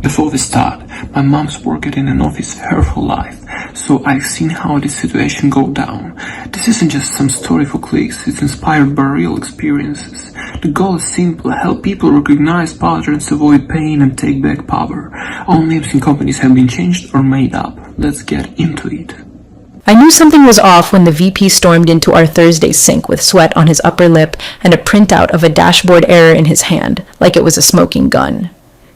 Before we start, my mom's worked in an office her whole life, so I've seen how this situation go down. This isn't just some story for clicks, it's inspired by real experiences. The goal is simple: help people recognize patterns, avoid pain, and take back power. All names in companies have been changed or made up. Let's get into it. I knew something was off when the VP stormed into our Thursday sync with sweat on his upper lip and a printout of a dashboard error in his hand, like it was a smoking gun.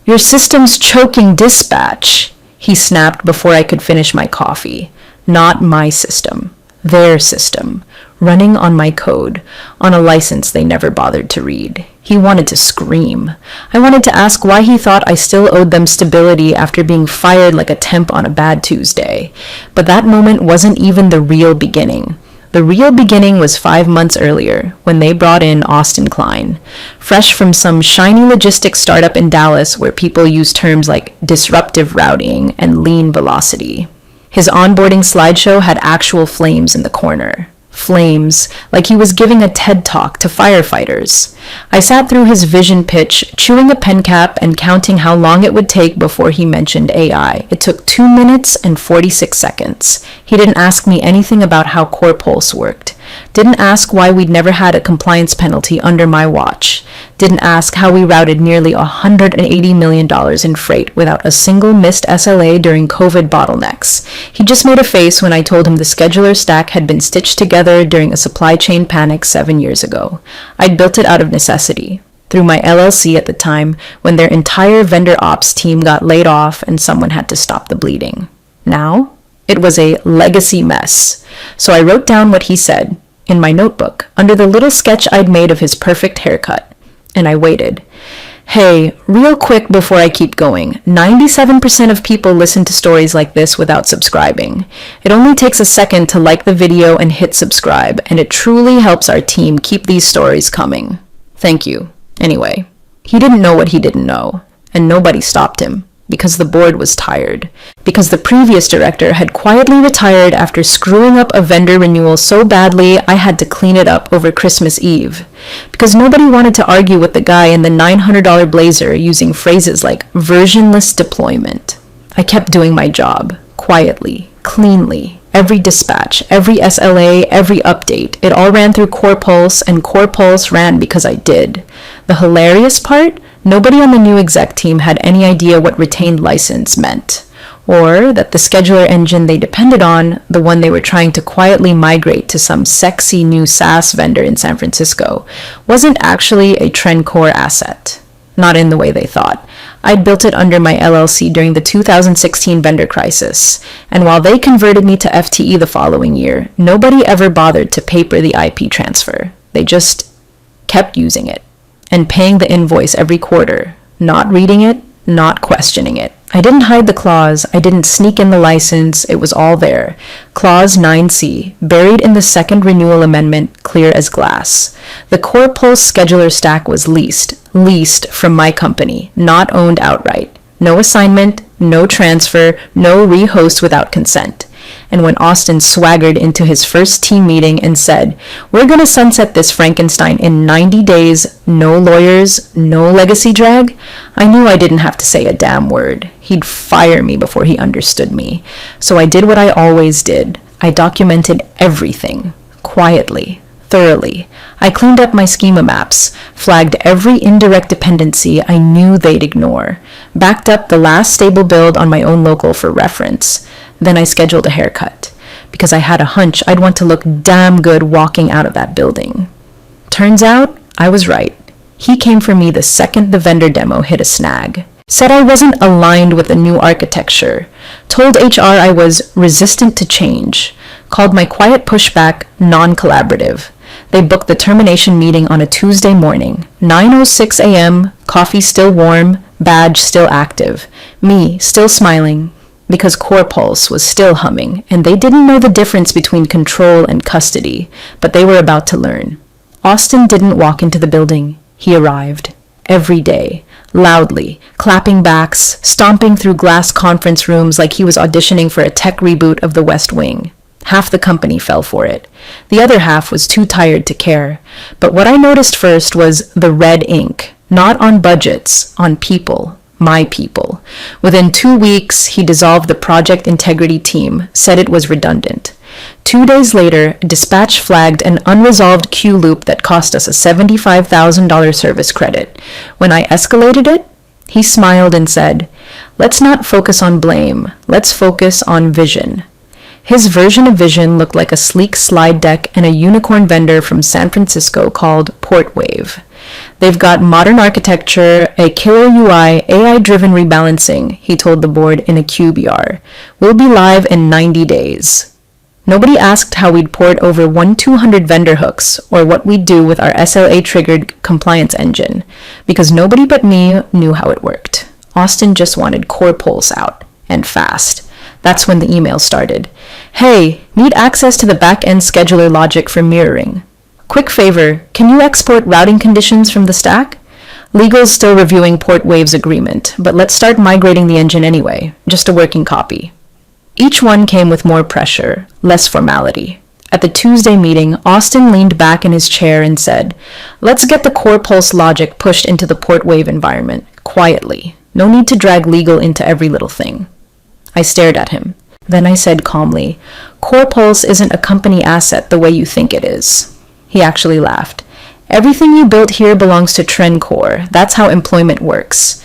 "Your system's choking dispatch," he snapped before I could finish my coffee. Not my system. Their system. Running on my code, on a license they never bothered to read. He wanted to scream. I wanted to ask why he thought I still owed them stability after being fired like a temp on a bad Tuesday. But that moment wasn't even the real beginning. The real beginning was 5 months earlier, when they brought in Austin Klein, fresh from some shiny logistics startup in Dallas where people use terms like disruptive routing and lean velocity. His onboarding slideshow had actual flames in the corner. Flames, like he was giving a TED Talk to firefighters. I sat through his vision pitch, chewing a pen cap and counting how long it would take before he mentioned AI. It took 2 minutes and 46 seconds. He didn't ask me anything about how Core Pulse worked. Didn't ask why we'd never had a compliance penalty under my watch. Didn't ask how we routed nearly $180 million in freight without a single missed SLA during COVID bottlenecks. He just made a face when I told him the scheduler stack had been stitched together during a supply chain panic 7 years ago. I'd built it out of necessity, through my LLC at the time when their entire vendor ops team got laid off and someone had to stop the bleeding. Now, it was a legacy mess. So I wrote down what he said in my notebook under the little sketch I'd made of his perfect haircut. And I waited. Hey, real quick before I keep going, 97% of people listen to stories like this without subscribing. It only takes a second to like the video and hit subscribe, and it truly helps our team keep these stories coming. Thank you. Anyway, he didn't know what he didn't know, and nobody stopped him. Because the board was tired. Because the previous director had quietly retired after screwing up a vendor renewal so badly I had to clean it up over Christmas Eve. Because nobody wanted to argue with the guy in the $900 blazer using phrases like versionless deployment. I kept doing my job, quietly, cleanly. Every dispatch, every SLA, every update, it all ran through Core Pulse, and Core Pulse ran because I did. The hilarious part? Nobody on the new exec team had any idea what retained license meant, or that the scheduler engine they depended on, the one they were trying to quietly migrate to some sexy new SaaS vendor in San Francisco, wasn't actually a TrendCore asset. Not in the way they thought. I'd built it under my LLC during the 2016 vendor crisis, and while they converted me to FTE the following year, nobody ever bothered to paper the IP transfer. They just kept using it and paying the invoice every quarter, not reading it, not questioning it. I didn't hide the clause, I didn't sneak in the license, it was all there. Clause 9C, buried in the second renewal amendment, clear as glass. The Core Pulse scheduler stack was leased from my company, not owned outright. No assignment, no transfer, no rehost without consent. And when Austin swaggered into his first team meeting and said, "We're gonna sunset this Frankenstein in 90 days, no lawyers, no legacy drag," I knew I didn't have to say a damn word. He'd fire me before he understood me. So I did what I always did. I documented everything, quietly, thoroughly. I cleaned up my schema maps, flagged every indirect dependency I knew they'd ignore, backed up the last stable build on my own local for reference. Then I scheduled a haircut, because I had a hunch I'd want to look damn good walking out of that building. Turns out, I was right. He came for me the second the vendor demo hit a snag. Said I wasn't aligned with the new architecture. Told HR I was resistant to change. Called my quiet pushback non-collaborative. They booked the termination meeting on a Tuesday morning, 9:06 a.m., coffee still warm, badge still active, me still smiling, because Core Pulse was still humming, and they didn't know the difference between control and custody, but they were about to learn. Austin didn't walk into the building. He arrived. Every day. Loudly, clapping backs, stomping through glass conference rooms like he was auditioning for a tech reboot of The West Wing. Half the company fell for it. The other half was too tired to care. But what I noticed first was the red ink. Not on budgets, on people. my people. Within 2 weeks, he dissolved the project integrity team, said it was redundant. 2 days later, dispatch flagged an unresolved queue loop that cost us a $75,000 service credit. When I escalated it, he smiled and said, "Let's not focus on blame. Let's focus on vision." His version of vision looked like a sleek slide deck and a unicorn vendor from San Francisco called Portwave. They've got modern architecture, a killer UI, AI-driven rebalancing, he told the board in a QBR. We'll be live in 90 days. Nobody asked how we'd port over 1,200 vendor hooks or what we'd do with our SLA-triggered compliance engine, because nobody but me knew how it worked. Austin just wanted Core Pulse out, and fast. That's when the email started. Hey, need access to the back-end scheduler logic for mirroring. Quick favor, can you export routing conditions from the stack? Legal's still reviewing Portwave's agreement, but let's start migrating the engine anyway, just a working copy. Each one came with more pressure, less formality. At the Tuesday meeting, Austin leaned back in his chair and said, "Let's get the Core Pulse logic pushed into the Portwave environment, quietly. No need to drag legal into every little thing." I stared at him. Then I said calmly, "Core Pulse isn't a company asset the way you think it is." He actually laughed. "Everything you built here belongs to TrendCore. That's how employment works."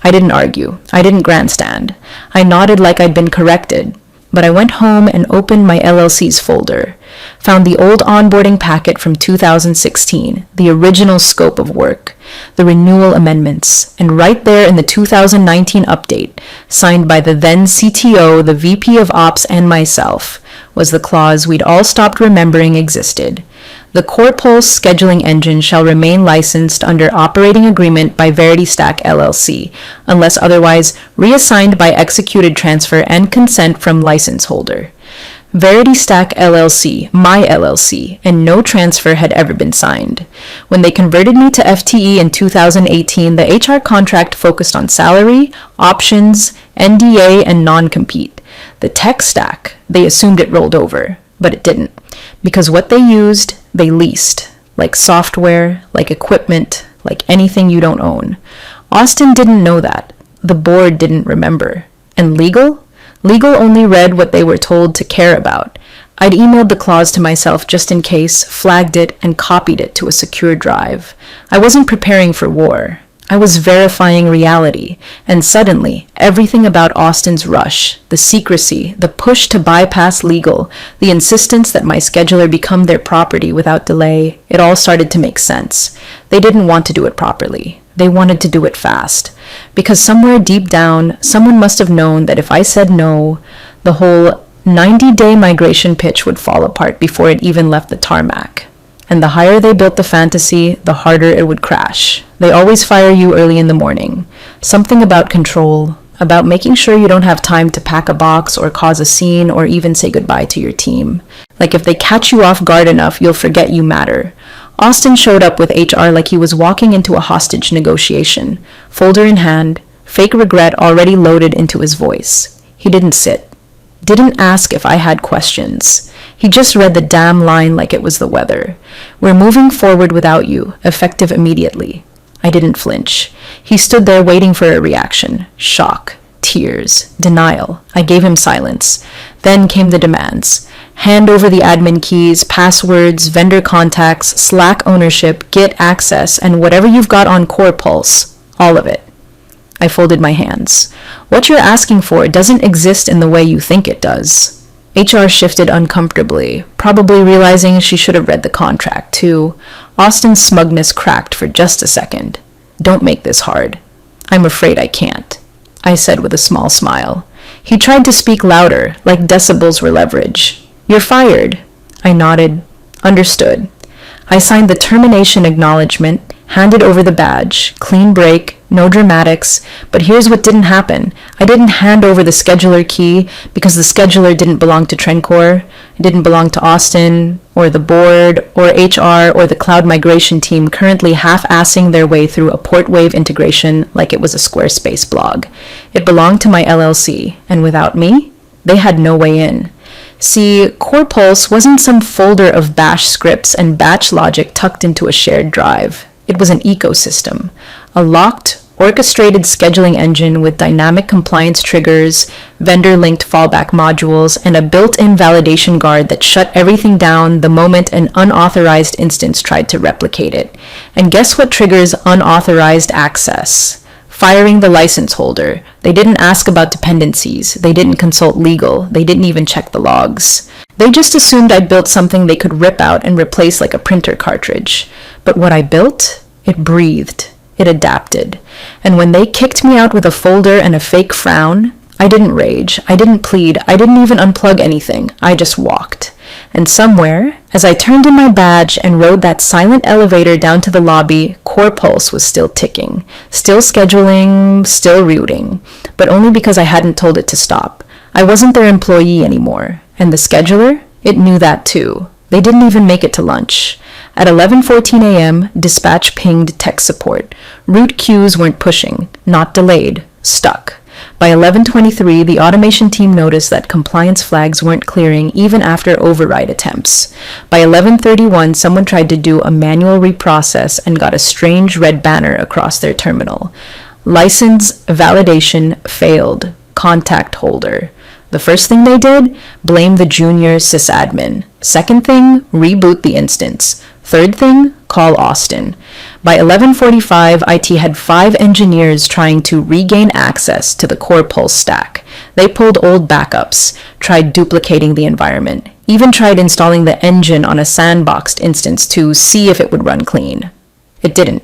I didn't argue. I didn't grandstand. I nodded like I'd been corrected. But I went home and opened my LLC's folder, found the old onboarding packet from 2016, the original scope of work, the renewal amendments, and right there in the 2019 update, signed by the then CTO, the VP of Ops, and myself, was the clause we'd all stopped remembering existed. The Core Pulse scheduling engine shall remain licensed under operating agreement by VerityStack LLC, unless otherwise reassigned by executed transfer and consent from license holder. VerityStack LLC, my LLC, and no transfer had ever been signed. When they converted me to FTE in 2018, the HR contract focused on salary, options, NDA, and non-compete. The tech stack, they assumed it rolled over, but it didn't. Because what they used, they leased, like software, like equipment, like anything you don't own. Austin didn't know that. The board didn't remember. And legal? Legal only read what they were told to care about. I'd emailed the clause to myself just in case, flagged it, and copied it to a secure drive. I wasn't preparing for war. I was verifying reality, and suddenly, everything about Austin's rush, the secrecy, the push to bypass legal, the insistence that my scheduler become their property without delay, it all started to make sense. They didn't want to do it properly. They wanted to do it fast. Because somewhere deep down, someone must have known that if I said no, the whole 90-day migration pitch would fall apart before it even left the tarmac. And the higher they built the fantasy, the harder it would crash. They always fire you early in the morning. Something about control, about making sure you don't have time to pack a box or cause a scene or even say goodbye to your team. Like if they catch you off guard enough, you'll forget you matter. Austin showed up with HR like he was walking into a hostage negotiation, folder in hand, fake regret already loaded into his voice. He didn't sit. Didn't ask if I had questions. He just read the damn line like it was the weather. We're moving forward without you, effective immediately. I didn't flinch. He stood there waiting for a reaction. Shock, tears, denial. I gave him silence. Then came the demands. Hand over the admin keys, passwords, vendor contacts, Slack ownership, Git access, and whatever you've got on Core Pulse. All of it. I folded my hands. What you're asking for doesn't exist in the way you think it does. HR shifted uncomfortably, probably realizing she should have read the contract, too. Austin's smugness cracked for just a second. Don't make this hard. I'm afraid I can't, I said with a small smile. He tried to speak louder, like decibels were leverage. You're fired. I nodded. Understood. I signed the termination acknowledgement, handed over the badge, clean break, no dramatics, but here's what didn't happen. I didn't hand over the scheduler key because the scheduler didn't belong to TrendCore, it didn't belong to Austin, or the board, or HR, or the cloud migration team currently half-assing their way through a Portwave integration like it was a Squarespace blog. It belonged to my LLC, and without me, they had no way in. See, Core Pulse wasn't some folder of bash scripts and batch logic tucked into a shared drive. It was an ecosystem, a locked, orchestrated scheduling engine with dynamic compliance triggers, vendor-linked fallback modules, and a built-in validation guard that shut everything down the moment an unauthorized instance tried to replicate it. And guess what triggers unauthorized access? Firing the license holder. They didn't ask about dependencies. They didn't consult legal. They didn't even check the logs. They just assumed I'd built something they could rip out and replace like a printer cartridge. But what I built, it breathed. It adapted. And when they kicked me out with a folder and a fake frown, I didn't rage. I didn't plead. I didn't even unplug anything. I just walked. And somewhere, as I turned in my badge and rode that silent elevator down to the lobby, Core Pulse was still ticking, still scheduling, still routing, but only because I hadn't told it to stop. I wasn't their employee anymore, and the scheduler, it knew that too. They didn't even make it to lunch. At 11:14 a.m., dispatch pinged tech support. Route queues weren't pushing, not delayed, stuck. By 11:23, the automation team noticed that compliance flags weren't clearing even after override attempts. By 11:31, someone tried to do a manual reprocess and got a strange red banner across their terminal. License validation failed. Contact holder. The first thing they did, blame the junior sysadmin. Second thing, reboot the instance. Third thing, call Austin. By 11:45, IT had 5 engineers trying to regain access to the Core Pulse stack. They pulled old backups, tried duplicating the environment, even tried installing the engine on a sandboxed instance to see if it would run clean. It didn't.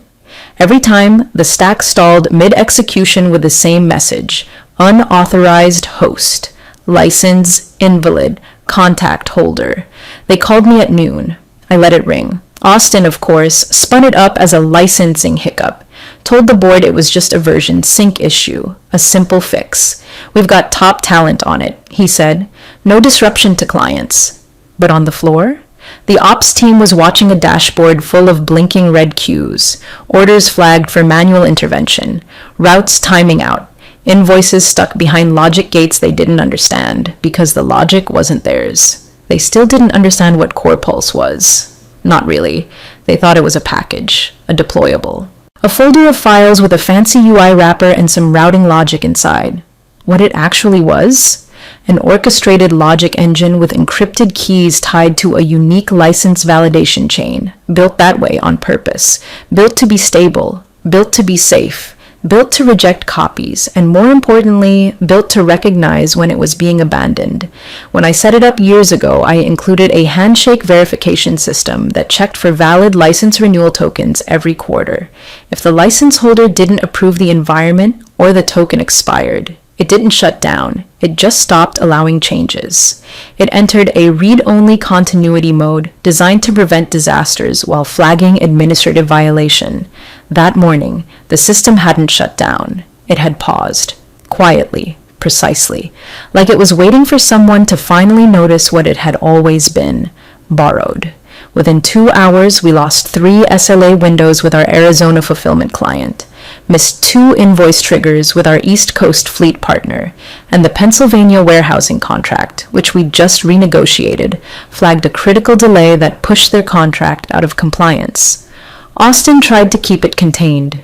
Every time, the stack stalled mid-execution with the same message: unauthorized host, license invalid, contact holder. They called me at noon. I let it ring. Austin, of course, spun it up as a licensing hiccup, told the board it was just a version sync issue, a simple fix. We've got top talent on it, he said. No disruption to clients. But on the floor, the ops team was watching a dashboard full of blinking red cues, orders flagged for manual intervention, routes timing out, invoices stuck behind logic gates they didn't understand because the logic wasn't theirs. They still didn't understand what Core Pulse was. Not really. They thought it was a package, a deployable. A folder of files with a fancy UI wrapper and some routing logic inside. What it actually was? An orchestrated logic engine with encrypted keys tied to a unique license validation chain, built that way on purpose, built to be stable, built to be safe, built to reject copies, and more importantly, built to recognize when it was being abandoned. When I set it up years ago, I included a handshake verification system that checked for valid license renewal tokens every quarter. If the license holder didn't approve the environment or the token expired, it didn't shut down. It just stopped allowing changes. It entered a read-only continuity mode designed to prevent disasters while flagging administrative violation. That morning, the system hadn't shut down. It had paused. Quietly, precisely. Like it was waiting for someone to finally notice what it had always been. Borrowed. Within 2 hours, we lost 3 SLA windows with our Arizona fulfillment client, missed 2 invoice triggers with our East Coast fleet partner, and the Pennsylvania warehousing contract, which we just renegotiated, flagged a critical delay that pushed their contract out of compliance. Austin tried to keep it contained.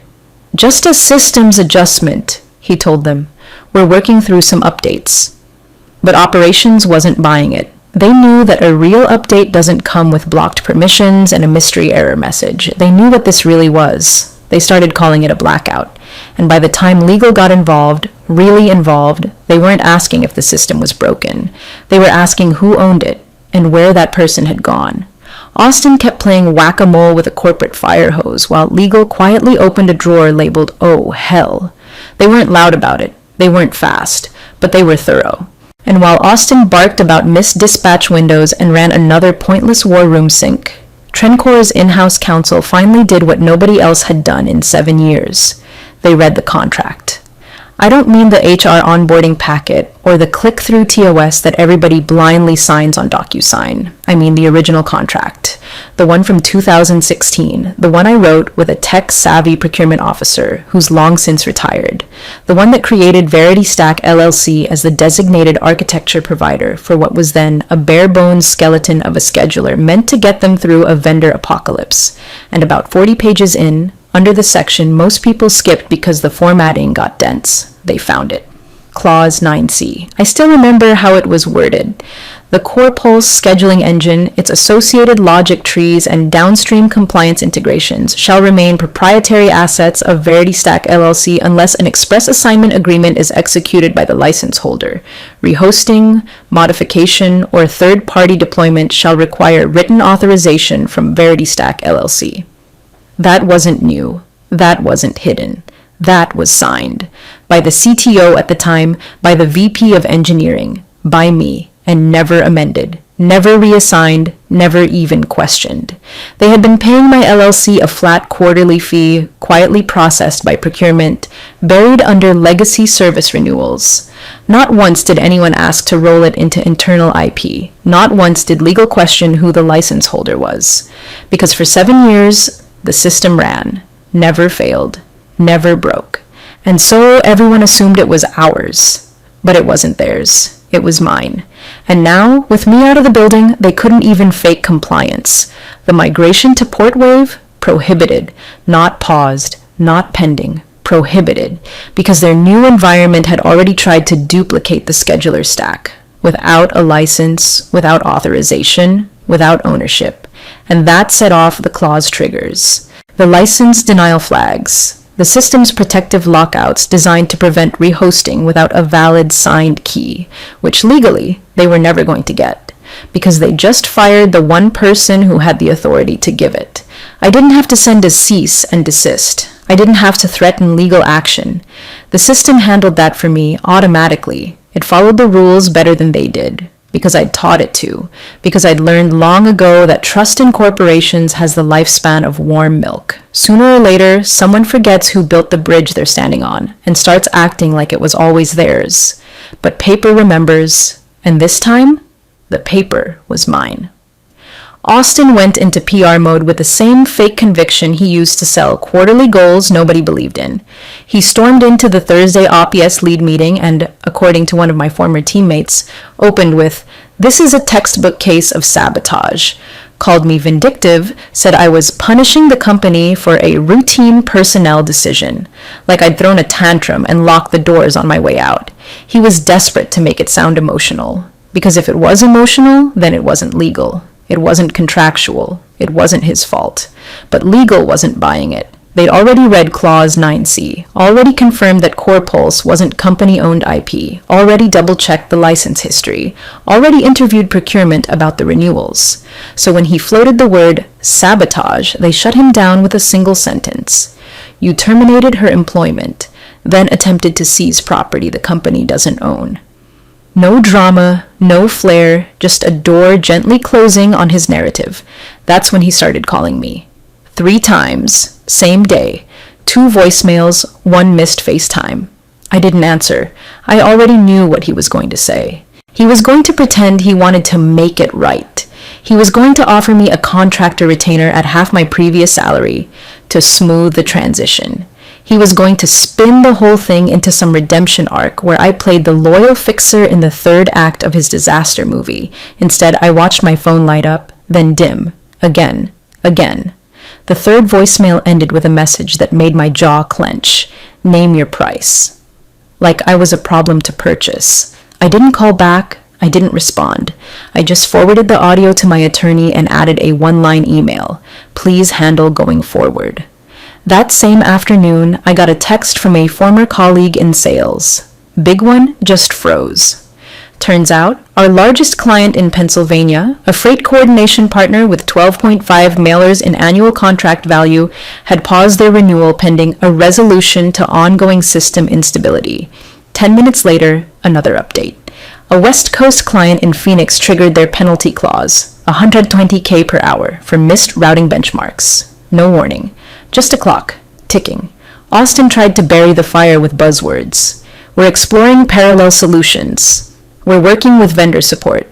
Just a systems adjustment, he told them. We're working through some updates. But operations wasn't buying it. They knew that a real update doesn't come with blocked permissions and a mystery error message. They knew what this really was. They started calling it a blackout. And by the time legal got involved, really involved, they weren't asking if the system was broken. They were asking who owned it and where that person had gone. Austin kept playing whack-a-mole with a corporate fire hose while legal quietly opened a drawer labeled, "Oh, hell." They weren't loud about it. They weren't fast. But they were thorough. And while Austin barked about missed dispatch windows and ran another pointless war room sync, Trencor's in-house counsel finally did what nobody else had done in 7 years. They read the contract. I don't mean the HR onboarding packet or the click-through TOS that everybody blindly signs on DocuSign. I mean the original contract, the one from 2016, the one I wrote with a tech-savvy procurement officer who's long since retired, the one that created VerityStack LLC as the designated architecture provider for what was then a bare-bones skeleton of a scheduler meant to get them through a vendor apocalypse. And about 40 pages in, under the section most people skipped because the formatting got dense. They found it. Clause 9C. I still remember how it was worded. The CorePulse scheduling engine, its associated logic trees, and downstream compliance integrations shall remain proprietary assets of VerityStack LLC unless an express assignment agreement is executed by the license holder. Rehosting, modification, or third-party deployment shall require written authorization from VerityStack LLC. That wasn't new. That wasn't hidden. That was signed. By the CTO at the time, by the VP of Engineering, by me, and never amended, never reassigned, never even questioned. They had been paying my LLC a flat quarterly fee, quietly processed by procurement, buried under legacy service renewals. Not once did anyone ask to roll it into internal IP. Not once did legal question who the license holder was. Because for 7 years, the system ran, never failed, never broke. And so everyone assumed it was ours. But it wasn't theirs. It was mine. And now, with me out of the building, they couldn't even fake compliance. The migration to Portwave? Prohibited. Not paused. Not pending. Prohibited. Because their new environment had already tried to duplicate the scheduler stack. Without a license, without authorization, without ownership. And that set off the clause triggers. The license denial flags. The system's protective lockouts designed to prevent rehosting without a valid signed key, which legally they were never going to get, because they just fired the one person who had the authority to give it. I didn't have to send a cease and desist. I didn't have to threaten legal action. The system handled that for me automatically. It followed the rules better than they did. Because I'd taught it to, because I'd learned long ago that trust in corporations has the lifespan of warm milk. Sooner or later, someone forgets who built the bridge they're standing on and starts acting like it was always theirs. But paper remembers, and this time, the paper was mine. Austin went into PR mode with the same fake conviction he used to sell quarterly goals nobody believed in. He stormed into the Thursday OPS lead meeting and, according to one of my former teammates, opened with, "This is a textbook case of sabotage," called me vindictive, said I was punishing the company for a routine personnel decision, like I'd thrown a tantrum and locked the doors on my way out. He was desperate to make it sound emotional, because if it was emotional, then it wasn't legal. It wasn't contractual. It wasn't his fault. But legal wasn't buying it. They'd already read Clause 9C, already confirmed that CorePulse wasn't company-owned IP, already double-checked the license history, already interviewed procurement about the renewals. So when he floated the word sabotage, they shut him down with a single sentence. You terminated her employment, then attempted to seize property the company doesn't own. No drama, no flair, just a door gently closing on his narrative. That's when he started calling me. 3 times, same day, 2 voicemails, 1 missed FaceTime. I didn't answer. I already knew what he was going to say. He was going to pretend he wanted to make it right. He was going to offer me a contractor retainer at half my previous salary to smooth the transition. He was going to spin the whole thing into some redemption arc where I played the loyal fixer in the 3rd act of his disaster movie. Instead, I watched my phone light up, then dim. Again. The 3rd voicemail ended with a message that made my jaw clench. Name your price. Like I was a problem to purchase. I didn't call back. I didn't respond. I just forwarded the audio to my attorney and added a 1-line email. Please handle going forward. That same afternoon, I got a text from a former colleague in sales. Big one just froze. Turns out, our largest client in Pennsylvania, a freight coordination partner with 12.5 mailers in annual contract value, had paused their renewal pending a resolution to ongoing system instability. 10 minutes later, another update. A West Coast client in Phoenix triggered their penalty clause, $120K per hour, for missed routing benchmarks. No warning. Just a clock, ticking. Austin tried to bury the fire with buzzwords. We're exploring parallel solutions. We're working with vendor support.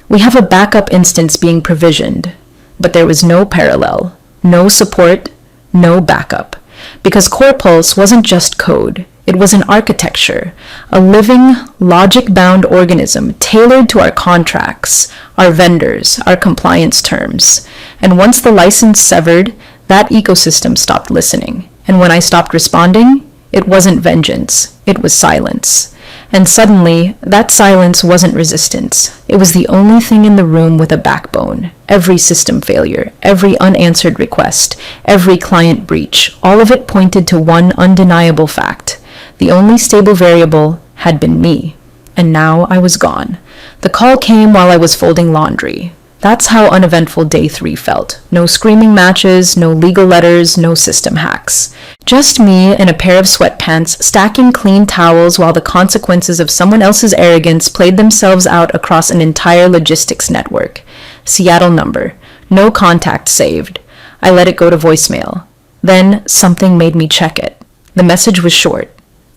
We have a backup instance being provisioned. But there was no parallel, no support, no backup. Because CorePulse wasn't just code. It was an architecture, a living, logic-bound organism tailored to our contracts, our vendors, our compliance terms. And once the license severed, That ecosystem stopped listening, and when I stopped responding, it wasn't vengeance, it was silence. And suddenly, that silence wasn't resistance. It was the only thing in the room with a backbone. Every system failure, every unanswered request, every client breach, all of it pointed to one undeniable fact. The only stable variable had been me. And now I was gone. The call came while I was folding laundry. That's how uneventful day 3 felt. No screaming matches, no legal letters, no system hacks. Just me in a pair of sweatpants stacking clean towels while the consequences of someone else's arrogance played themselves out across an entire logistics network. Seattle number. No contact saved. I let it go to voicemail. Then something made me check it. The message was short.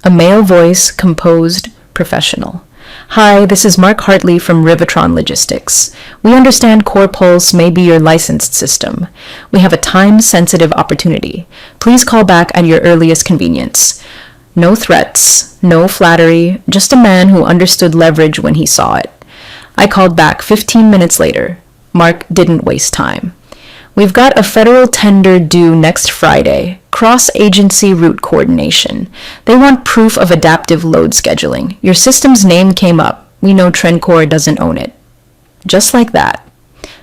A male voice, composed, professional. Hi, this is Mark Hartley from Rivetron Logistics. We understand CorePulse may be your licensed system. We have a time-sensitive opportunity. Please call back at your earliest convenience. No threats, no flattery, just a man who understood leverage when he saw it. I called back 15 minutes later. Mark didn't waste time. We've got a federal tender due next Friday. Cross-agency route coordination. They want proof of adaptive load scheduling. Your system's name came up. We know TrendCore doesn't own it. Just like that.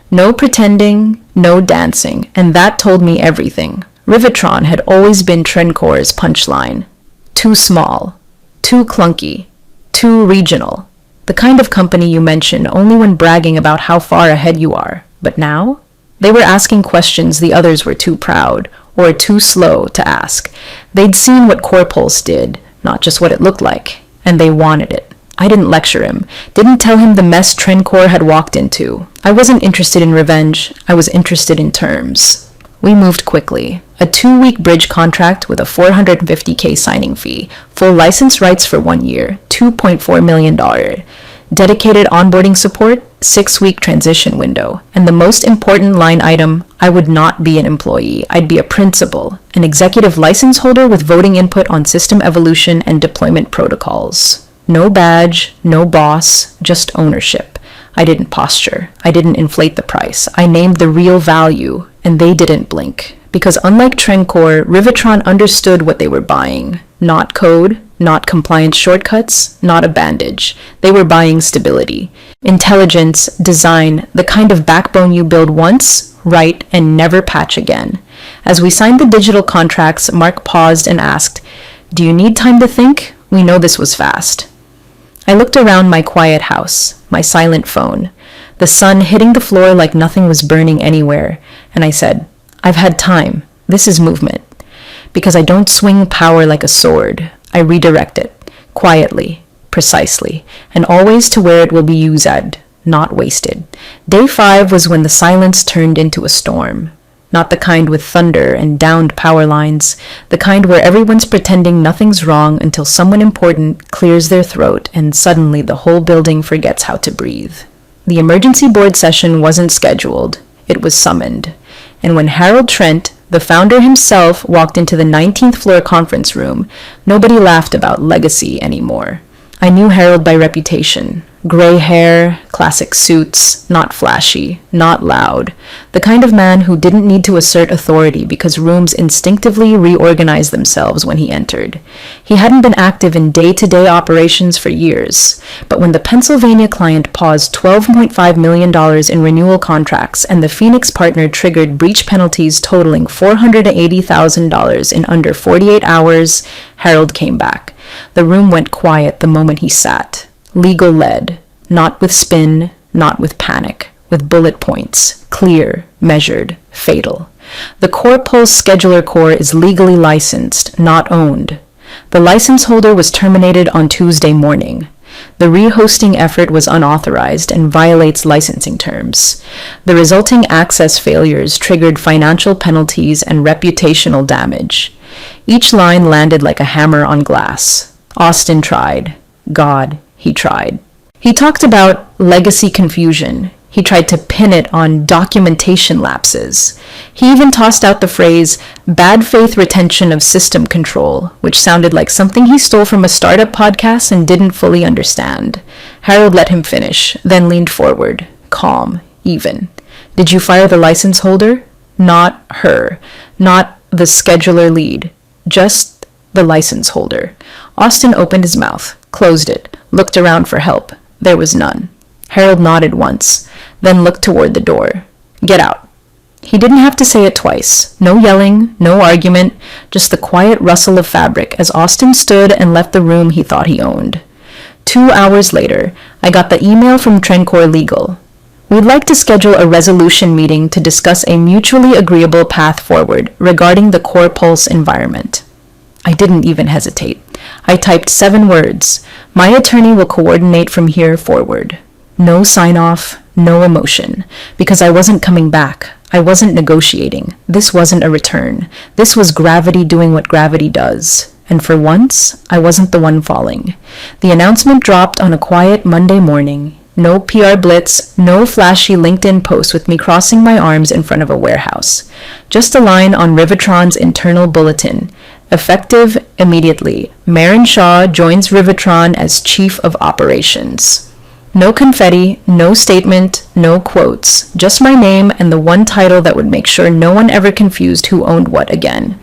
No pretending, no dancing, and that told me everything. Rivetron had always been TrendCore's punchline. Too small, too clunky, too regional. The kind of company you mention only when bragging about how far ahead you are. But now? They were asking questions the others were too proud or too slow to ask. They'd seen what CorePulse did, not just what it looked like, and they wanted it. I didn't lecture him, didn't tell him the mess TrendCore had walked into. I wasn't interested in revenge, I was interested in terms. We moved quickly. A 2-week bridge contract with a $450K signing fee, full license rights for 1 year, $2.4 million. Dedicated onboarding support, 6-week transition window, and the most important line item, I would not be an employee, I'd be a principal, an executive license holder with voting input on system evolution and deployment protocols. No badge, no boss, just ownership. I didn't posture, I didn't inflate the price, I named the real value, and they didn't blink. Because unlike TrendCore, Rivetron understood what they were buying. Not code, not compliance shortcuts, not a bandage. They were buying stability. Intelligence, design, the kind of backbone you build once, write, and never patch again. As we signed the digital contracts, Mark paused and asked, "Do you need time to think? We know this was fast." I looked around my quiet house, my silent phone, the sun hitting the floor like nothing was burning anywhere, and I said, "I've had time. This is movement." Because I don't swing power like a sword. I redirect it, quietly, precisely, and always to where it will be used, not wasted. Day 5 was when the silence turned into a storm. Not the kind with thunder and downed power lines, the kind where everyone's pretending nothing's wrong until someone important clears their throat and suddenly the whole building forgets how to breathe. The emergency board session wasn't scheduled, it was summoned. And when Harold Trent, the founder himself, walked into the 19th floor conference room, nobody laughed about legacy anymore. I knew Harold by reputation. Gray hair, classic suits, not flashy, not loud. The kind of man who didn't need to assert authority because rooms instinctively reorganized themselves when he entered. He hadn't been active in day-to-day operations for years, but when the Pennsylvania client paused $12.5 million in renewal contracts and the Phoenix partner triggered breach penalties totaling $480,000 in under 48 hours, Harold came back. The room went quiet the moment he sat. Legal-led, not with spin, not with panic, with bullet points, clear, measured, fatal. The CorePulse scheduler core is legally licensed, not owned. The license holder was terminated on Tuesday morning. The rehosting effort was unauthorized and violates licensing terms. The resulting access failures triggered financial penalties and reputational damage. Each line landed like a hammer on glass. Austin tried. God, he tried. He talked about legacy confusion. He tried to pin it on documentation lapses. He even tossed out the phrase, bad faith retention of system control, which sounded like something he stole from a startup podcast and didn't fully understand. Harold let him finish, then leaned forward, calm, even. Did you fire the license holder? Not her. Not the scheduler lead. Just the license holder. Austin opened his mouth, closed it, looked around for help. There was none. Harold nodded once, then looked toward the door. Get out. He didn't have to say it twice. No yelling, no argument, just the quiet rustle of fabric as Austin stood and left the room he thought he owned. 2 hours later, I got the email from Trencor Legal. We'd like to schedule a resolution meeting to discuss a mutually agreeable path forward regarding the Core Pulse environment. I didn't even hesitate. I typed 7 words. My attorney will coordinate from here forward. No sign-off, no emotion, because I wasn't coming back. I wasn't negotiating. This wasn't a return. This was gravity doing what gravity does. And for once, I wasn't the one falling. The announcement dropped on a quiet Monday morning. No PR blitz, no flashy LinkedIn post with me crossing my arms in front of a warehouse. Just a line on Rivitron's internal bulletin. Effective immediately. Marin Shaw joins Rivitron as Chief of Operations. No confetti, no statement, no quotes. Just my name and the one title that would make sure no one ever confused who owned what again.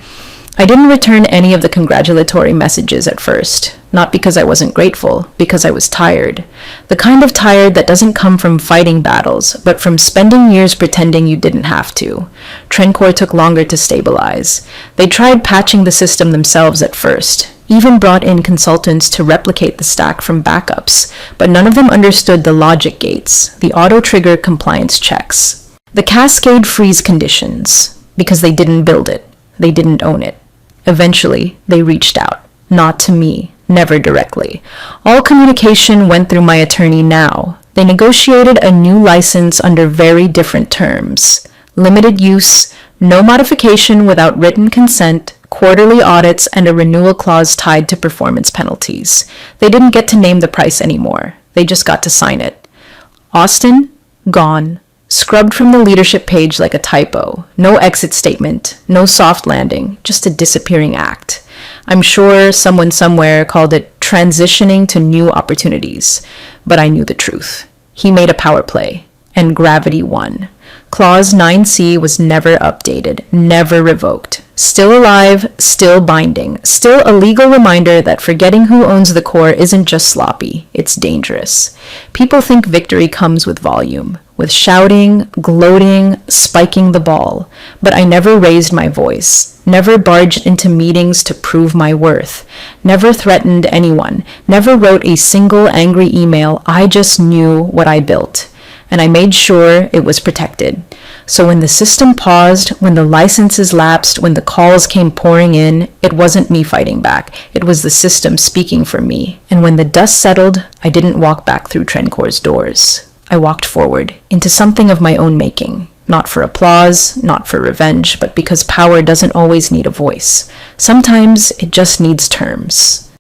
I didn't return any of the congratulatory messages at first. Not because I wasn't grateful, because I was tired. The kind of tired that doesn't come from fighting battles, but from spending years pretending you didn't have to. Trencor took longer to stabilize. They tried patching the system themselves at first, even brought in consultants to replicate the stack from backups, but none of them understood the logic gates, the auto-trigger compliance checks, the cascade freeze conditions, because they didn't build it. They didn't own it. Eventually, they reached out. Not to me. Never directly. All communication went through my attorney now. They negotiated a new license under very different terms. Limited use, no modification without written consent, quarterly audits, and a renewal clause tied to performance penalties. They didn't get to name the price anymore. They just got to sign it. Austin? Gone. Scrubbed from the leadership page like a typo. No exit statement, no soft landing, just a disappearing act. I'm sure someone somewhere called it transitioning to new opportunities, but I knew the truth. He made a power play, and gravity won. Clause 9C was never updated, never revoked. Still alive, still binding, still a legal reminder that forgetting who owns the core isn't just sloppy, it's dangerous. People think victory comes with volume, with shouting, gloating, spiking the ball. But I never raised my voice, never barged into meetings to prove my worth, never threatened anyone, never wrote a single angry email. I just knew what I built. And I made sure it was protected. So when the system paused, when the licenses lapsed, when the calls came pouring in, it wasn't me fighting back. It was the system speaking for me. And when the dust settled, I didn't walk back through Trencor's doors. I walked forward, into something of my own making. Not for applause, not for revenge, but because power doesn't always need a voice. Sometimes it just needs terms.